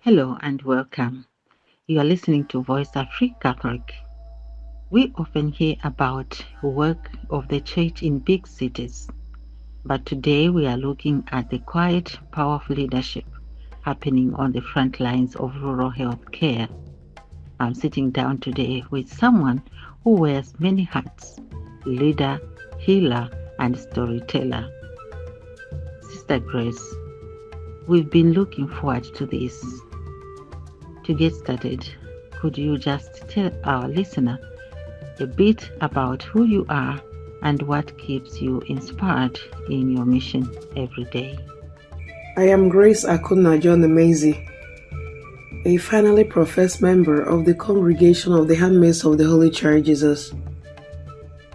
Hello and welcome. You are listening to Voice of Free Catholic. We often hear about work of the church in big cities, but today we are looking at the quiet, powerful leadership happening on the front lines of rural health care. I'm sitting down today with someone who wears many hats: leader, healer, and storyteller. Sister Grace, we've been looking forward to this. To get started, could you just tell our listener a bit about who you are and what keeps you inspired in your mission every day? I am Grace Akunna John-Emezi, a finally professed member of the Congregation of the Handmaids of the Holy Child Jesus.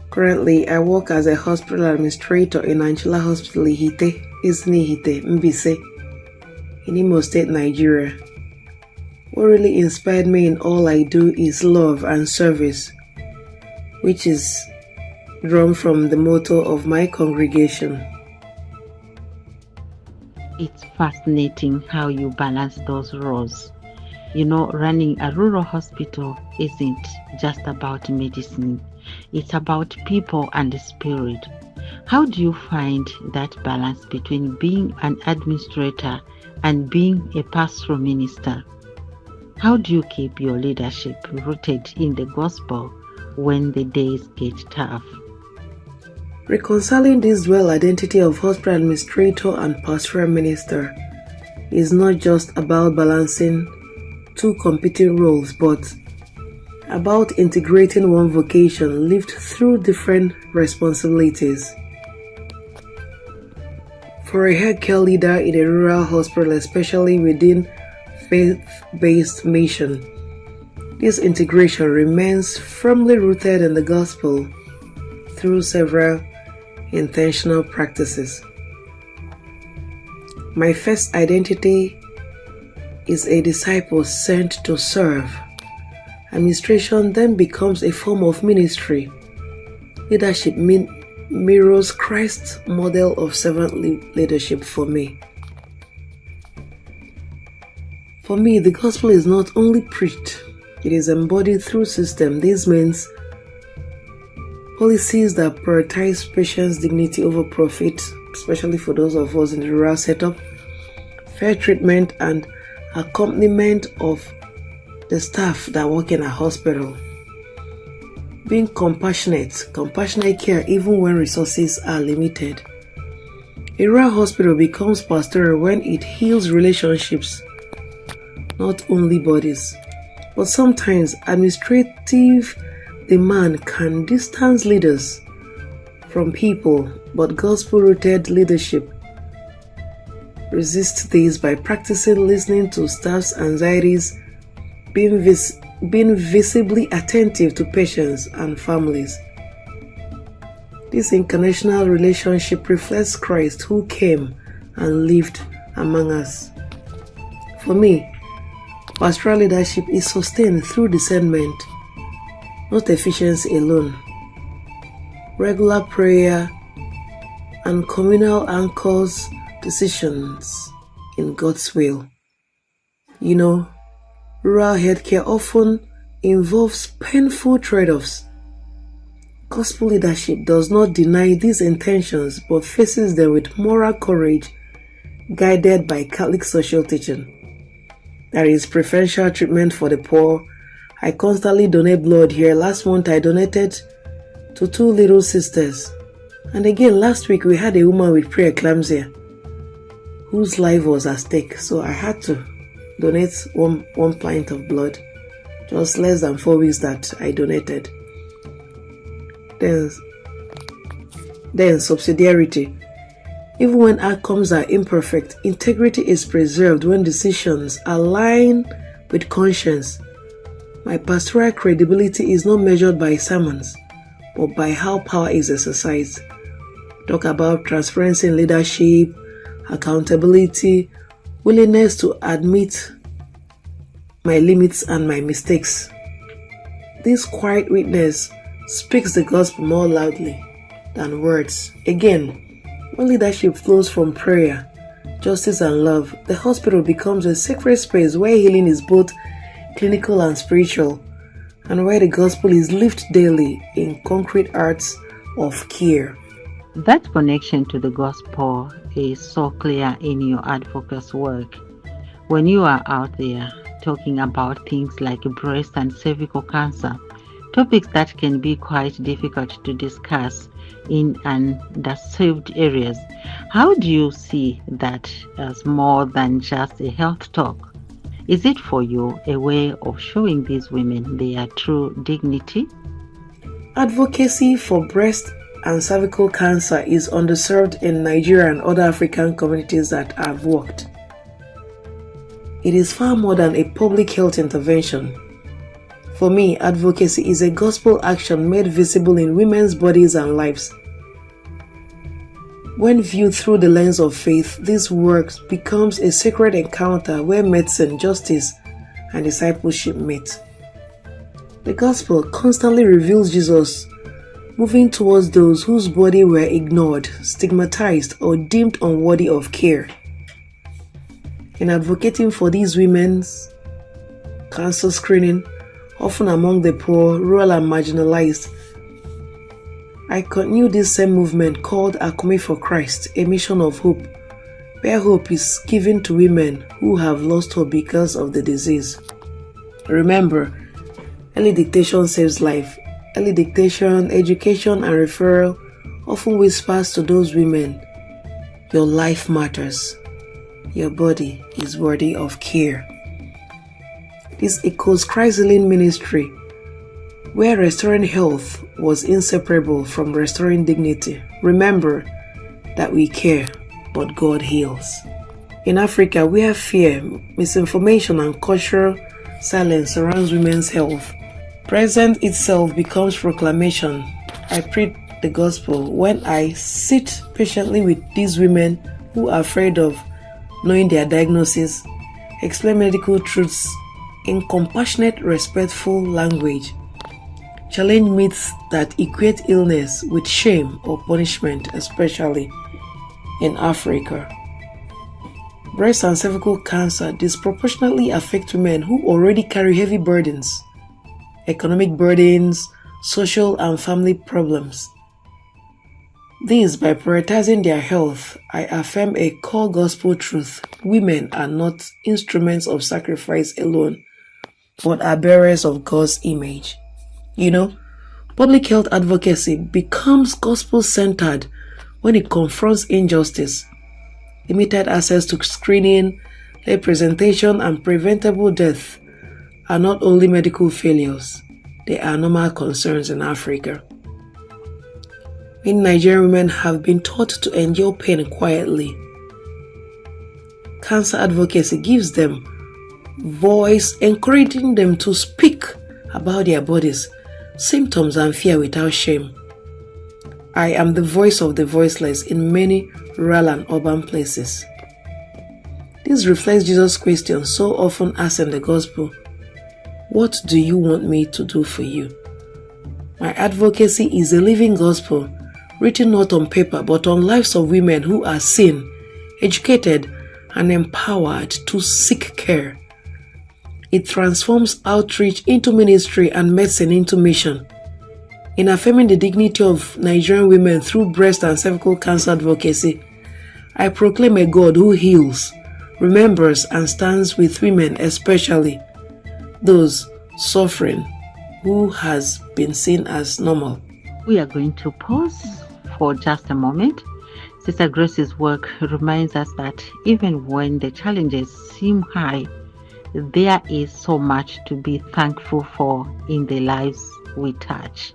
Currently, I work as a hospital administrator in Anchila Hospital Ihite, Ihite, Mbise, in Imo State, Nigeria. What really inspired me in all I do is love and service, which is drawn from the motto of my congregation. It's fascinating how you balance those roles. You know, running a rural hospital isn't just about medicine, it's about people and spirit. How do you find that balance between being an administrator and being a pastoral minister? How do you keep your leadership rooted in the gospel when the days get tough? Reconciling this dual identity of hospital administrator and pastoral minister is not just about balancing two competing roles, but about integrating one vocation lived through different responsibilities. For a healthcare leader in a rural hospital, especially within faith-based mission, this integration remains firmly rooted in the gospel through several intentional practices. My first identity is a disciple sent to serve. Administration then becomes a form of ministry. Leadership mirrors Christ's model of servant leadership for me. For me, the gospel is not only preached, it is embodied through system. This means policies that prioritize patients' dignity over profit, especially for those of us in the rural setup, fair treatment and accompaniment of the staff that work in a hospital, being compassionate care even when resources are limited. A rural hospital becomes pastoral when it heals relationships, not only bodies. But sometimes administrative demand can distance leaders from people, but gospel-rooted leadership resists this by practicing listening to staff's anxieties, being visibly attentive to patients and families. This incarnational relationship reflects Christ who came and lived among us. For me, pastoral leadership is sustained through discernment, not efficiency alone. Regular prayer and communal anchors decisions in God's will. You know, rural healthcare often involves painful trade-offs. Gospel leadership does not deny these intentions but faces them with moral courage, guided by Catholic social teaching. There is preferential treatment for the poor. I constantly donate blood here. Last month I donated to 2 little sisters. And again, last week we had a woman with preeclampsia whose life was at stake. So I had to donate one pint of blood. Just less than 4 weeks that I donated. Then subsidiarity. Even when outcomes are imperfect, integrity is preserved when decisions align with conscience. My pastoral credibility is not measured by sermons, but by how power is exercised. Talk about transparency in leadership, accountability, willingness to admit my limits and my mistakes. This quiet witness speaks the gospel more loudly than words. Again, when leadership flows from prayer, justice, and love, the hospital becomes a sacred space where healing is both clinical and spiritual, and where the gospel is lived daily in concrete acts of care. That connection to the gospel is so clear in your advocacy work. When you are out there talking about things like breast and cervical cancer, topics that can be quite difficult to discuss in underserved areas, how do you see that as more than just a health talk? Is it for you a way of showing these women their true dignity? Advocacy for breast and cervical cancer is underserved in Nigeria and other African communities that I've worked. It is far more than a public health intervention. For me, advocacy is a gospel action made visible in women's bodies and lives. When viewed through the lens of faith, this work becomes a sacred encounter where medicine, justice, and discipleship meet. The gospel constantly reveals Jesus moving towards those whose body were ignored, stigmatized, or deemed unworthy of care. In advocating for these women's cancer screening, often among the poor, rural, and marginalized, I continue this same movement called Akumi for Christ, a mission of hope, where hope is given to women who have lost hope because of the disease. Remember, early detection saves life. Early detection, education, and referral often whispers to those women, your life matters. Your body is worthy of care. This echoes Christ's healing ministry, where restoring health was inseparable from restoring dignity. Remember that we care, but God heals. In Africa, where fear, misinformation, and cultural silence surrounds women's health, presence itself becomes proclamation. I preach the gospel when I sit patiently with these women who are afraid of knowing their diagnosis, explain medical truths in compassionate, respectful language, challenge myths that equate illness with shame or punishment, especially in Africa. Breast and cervical cancer disproportionately affect women who already carry heavy burdens, economic burdens, social and family problems. This, by prioritizing their health, I affirm a core gospel truth. Women are not instruments of sacrifice alone, but are bearers of God's image. Public health advocacy becomes gospel-centered when it confronts injustice, limited access to screening, late presentation, and preventable death are not only medical failures, they are normal concerns in Africa. Many Nigerian women have been taught to endure pain quietly. Cancer advocacy gives them voice, encouraging them to speak about their bodies, symptoms, and fear without shame. I am the voice of the voiceless in many rural and urban places. This reflects Jesus' question so often asked in the gospel, what do you want me to do for you? My advocacy is a living gospel, written not on paper but on lives of women who are seen, educated, and empowered to seek care. It transforms outreach into ministry and medicine into mission. In affirming the dignity of Nigerian women through breast and cervical cancer advocacy, I proclaim a God who heals, remembers, and stands with women, especially those suffering, who has been seen as normal. We are going to pause for just a moment. Sister Grace's work reminds us that even when the challenges seem high, there is so much to be thankful for in the lives we touch.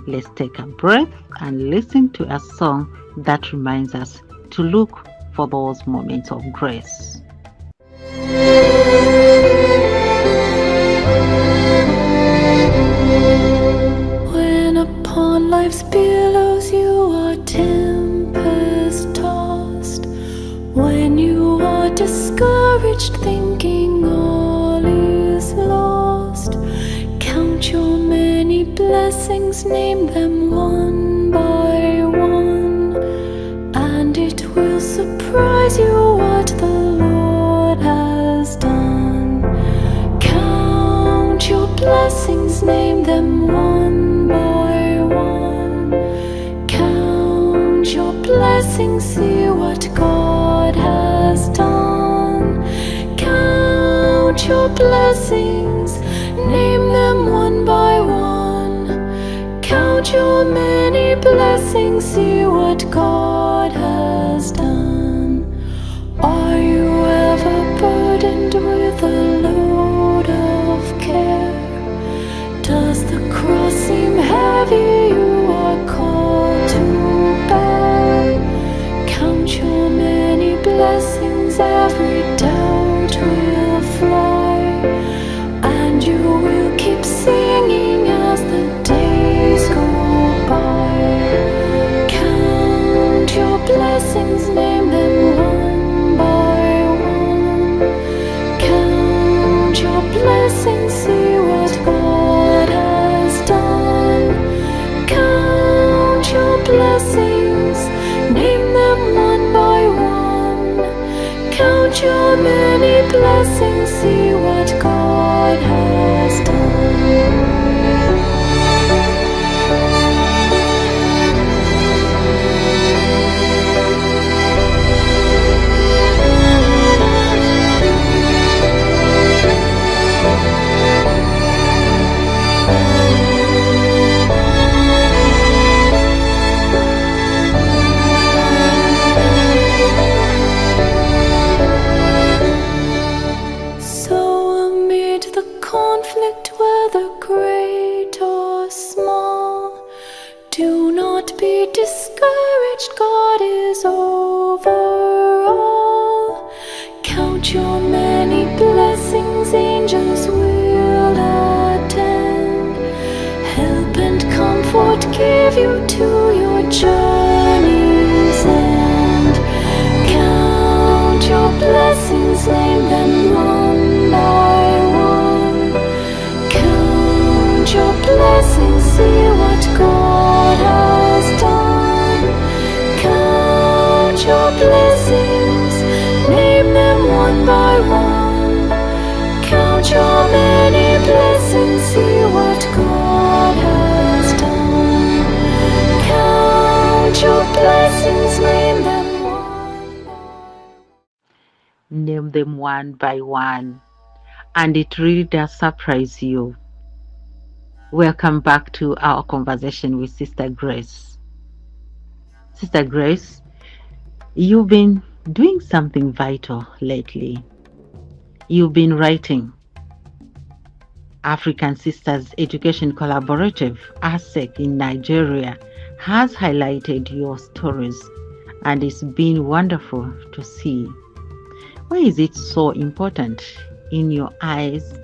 Let's take a breath and listen to a song that reminds us to look for those moments of grace. When upon life's billows you are tempest tossed, when you are discouraged thinking all is lost, count your many blessings, name them one by one, and it will surprise you blessings, name them one by one. Count your blessings, see what God has done. Count your blessings, name them one by one. Count your many blessings, see what God has done. Are you ever burdened with a load of care? Does the cross seem heavy you are called to bear? Count your many blessings, every doubt will fly, and you will keep singing as the days go by. Count your blessings, name them one by one. Count your blessings, see what God has done. Count your blessings, name them one by one. Count your many blessings, see what God has done. So amid the conflict, whether great or small, do not be discouraged, God is over all. Count your many blessings, angels will attend, help and comfort give you to your journey's end. Count your blessings, name them one by one. Count your blessings, see what God has done. Count your blessings, name them one by one. Count your many blessings, see what God has done. Count your blessings, name them one by one. Name them one by one. And it really does surprise you. Welcome back to our conversation with Sister Grace. Sister Grace, you've been doing something vital lately. You've been writing. African Sisters Education Collaborative, ASEC in Nigeria, has highlighted your stories, and it's been wonderful to see. Why is it so important in your eyes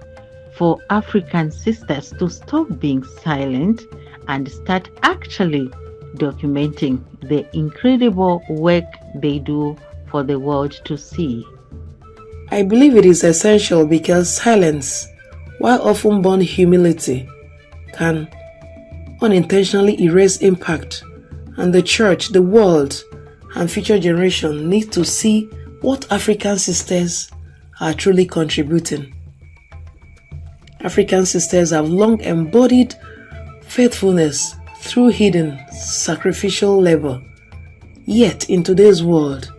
for African sisters to stop being silent and start actually documenting the incredible work they do for the world to see? I believe it is essential because silence, while often born humility, can unintentionally erase impact, and the church, the world, and future generations need to see what African sisters are truly contributing. African sisters have long embodied faithfulness through hidden, sacrificial labor. Yet, in today's world,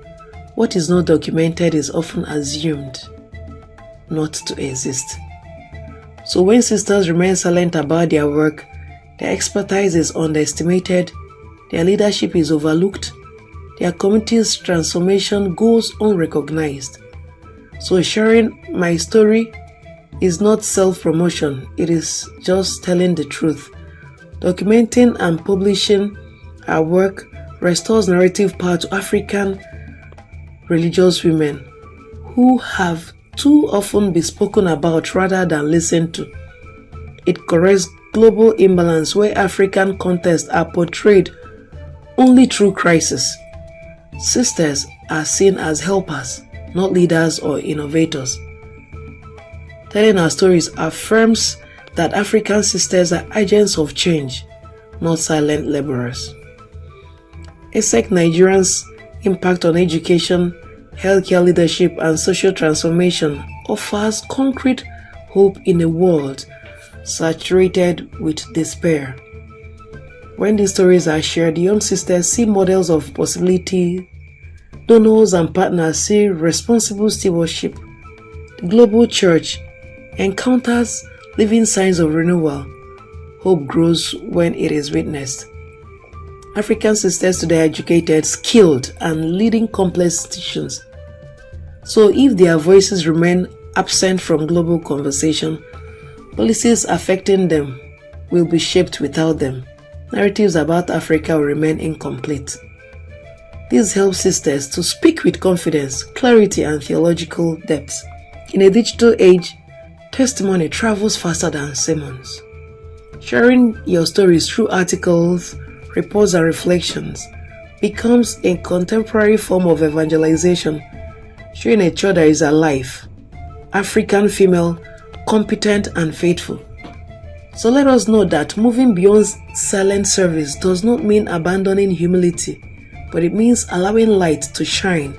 what is not documented is often assumed not to exist. So when sisters remain silent about their work, their expertise is underestimated, their leadership is overlooked, their community's transformation goes unrecognized. So sharing my story is not self-promotion, it is just telling the truth. Documenting and publishing our work restores narrative power to African religious women who have too often been spoken about rather than listened to. It corrects global imbalance where African contexts are portrayed only through crisis. Sisters are seen as helpers, not leaders or innovators. Telling our stories affirms that African sisters are agents of change, not silent laborers. ASEC Nigerian's impact on education, healthcare leadership, and social transformation offers concrete hope in a world saturated with despair. When these stories are shared, young sisters see models of possibility, donors and partners see responsible stewardship. The global church encounters living signs of renewal. Hope grows when it is witnessed. African sisters today are educated, skilled, and leading complex institutions. So if their voices remain absent from global conversation, policies affecting them will be shaped without them. Narratives about Africa will remain incomplete. This helps sisters to speak with confidence, clarity, and theological depth. In a digital age, testimony travels faster than sermons. Sharing your stories through articles, reports, and reflections becomes a contemporary form of evangelization, showing a church that is alive, African female, competent, and faithful. So let us know that moving beyond silent service does not mean abandoning humility, but it means allowing light to shine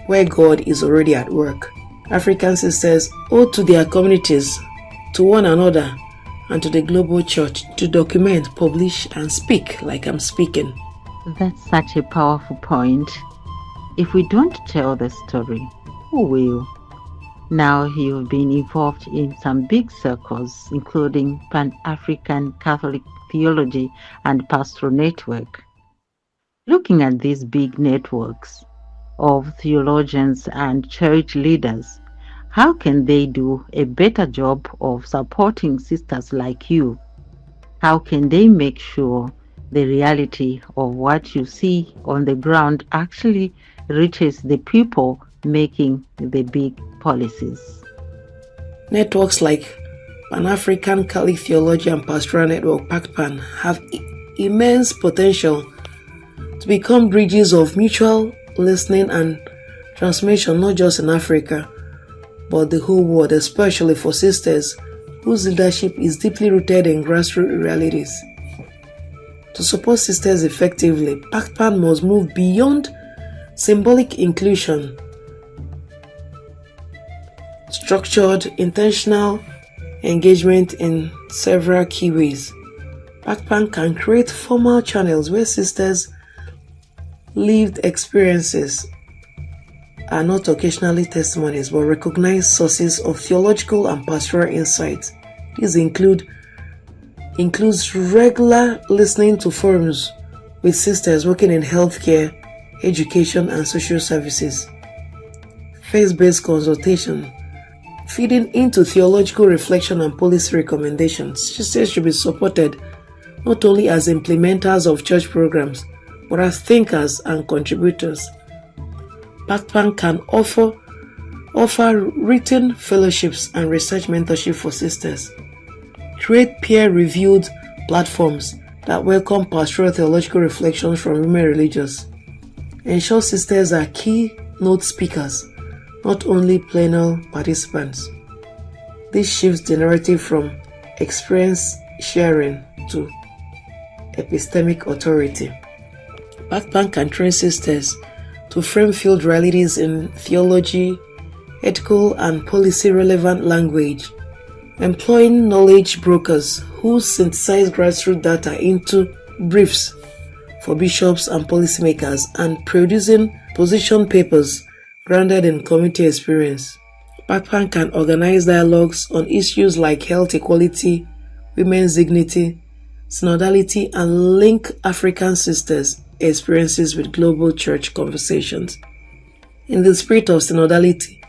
where God is already at work. African sisters owe to their communities, to one another, and to the global church to document, publish, and speak like I'm speaking. That's such a powerful point. If we don't tell the story, who will? Now you've been involved in some big circles, including Pan-African Catholic Theology and Pastoral Network. Looking at these big networks of theologians and church leaders, how can they do a better job of supporting sisters like you? How can they make sure the reality of what you see on the ground actually reaches the people making the big policies? Networks like Pan-African Catholic Theology and Pastoral Network (PACPAN) have immense potential to become bridges of mutual listening and transformation, not just in Africa, but the whole world, especially for sisters whose leadership is deeply rooted in grassroots realities. To support sisters effectively, PACPAN must move beyond symbolic inclusion. Structured, intentional engagement in several key ways. PACPAN can create formal channels where sisters' lived experiences are not occasionally testimonies but recognized sources of theological and pastoral insight. These includes regular listening to forums with sisters working in healthcare, education, and social services. Faith-based consultation, feeding into theological reflection and policy recommendations. Sisters should be supported not only as implementers of church programs, but as thinkers and contributors. PACPAN can offer written fellowships and research mentorship for sisters. Create peer-reviewed platforms that welcome pastoral theological reflections from women religious. Ensure sisters are keynote speakers, not only plenal participants. This shifts the narrative from experience sharing to epistemic authority. PACPAN can train sisters to frame field realities in theology, ethical, and policy-relevant language, employing knowledge brokers who synthesize grassroots data into briefs for bishops and policymakers, and producing position papers grounded in community experience. PACPAN can organize dialogues on issues like health equality, women's dignity, synodality, and link African sisters' experiences with global church conversations. In the spirit of synodality,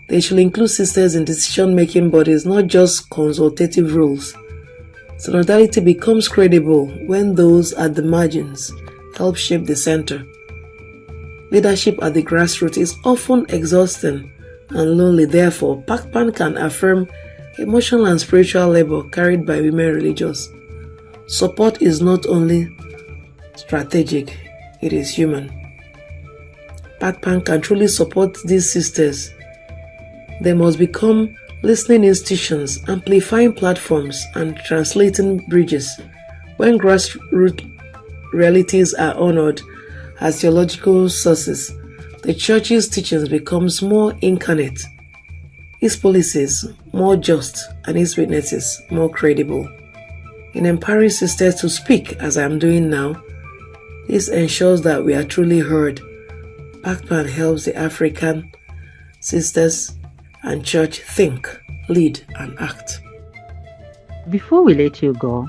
they should include sisters in decision-making bodies, not just consultative roles. Synodality becomes credible when those at the margins help shape the center. Leadership at the grassroots is often exhausting and lonely. Therefore, PACPAN can affirm emotional and spiritual labor carried by women religious. Support is not only strategic, it is human. PACPAN can truly support these sisters. They must become listening institutions, amplifying platforms, and translating bridges. When grassroots realities are honored as theological sources, the church's teachings becomes more incarnate. its policies more just, and its witnesses more credible. In empowering sisters to speak as I am doing now, this ensures that we are truly heard, backed and helps the African sisters and church think, lead, and act. Before we let you go,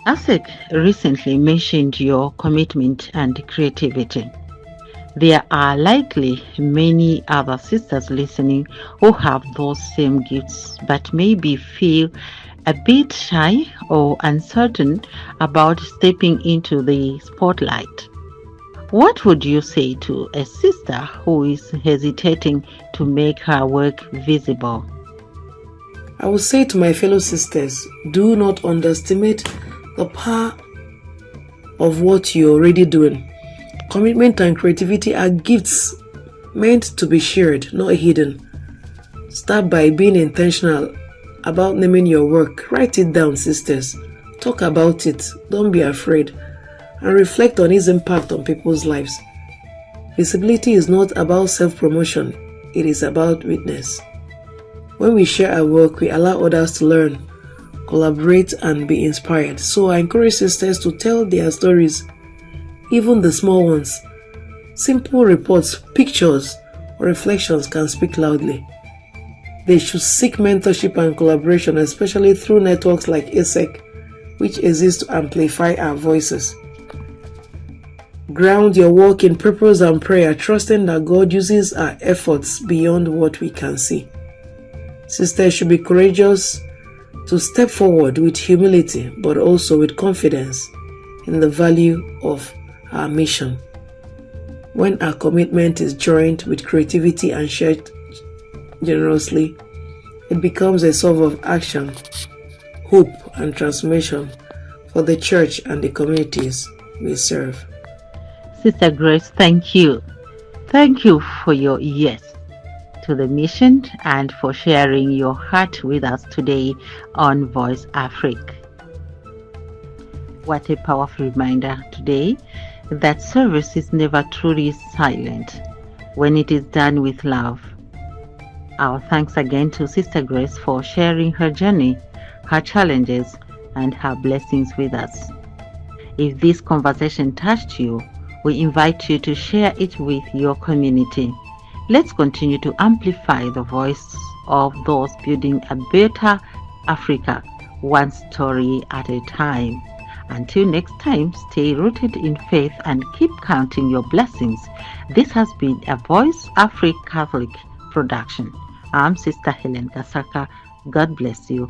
ASEC recently mentioned your commitment and creativity. There are likely many other sisters listening who have those same gifts but maybe feel a bit shy or uncertain about stepping into the spotlight. What would you say to a sister who is hesitating to make her work visible? I would say to my fellow sisters, do not underestimate the power of what you're already doing. Commitment and creativity are gifts meant to be shared, not hidden. Start by being intentional about naming your work. Write it down, sisters. Talk about it. Don't be afraid. And reflect on its impact on people's lives. Visibility is not about self-promotion. It is about witness. When we share our work, we allow others to learn, collaborate, and be inspired. So I encourage sisters to tell their stories, even the small ones. Simple reports, pictures, or reflections can speak loudly. They should seek mentorship and collaboration, especially through networks like ASEC, which exist to amplify our voices. Ground your work in purpose and prayer, trusting that God uses our efforts beyond what we can see. Sisters should be courageous to step forward with humility, but also with confidence in the value of our mission. When our commitment is joined with creativity and shared generously, it becomes a source of action, hope, and transformation for the church and the communities we serve. Sister Grace, thank you. Thank you for your yes to the mission and for sharing your heart with us today on Voice Africa. What a powerful reminder today that service is never truly silent when it is done with love. Our thanks again to Sister Grace for sharing her journey, her challenges, and her blessings with us. If this conversation touched you, we invite you to share it with your community. Let's continue to amplify the voice of those building a better Africa, one story at a time. Until next time, stay rooted in faith and keep counting your blessings. This has been a Voice Africa Catholic production. I'm Sister Helen Kasaka. God bless you.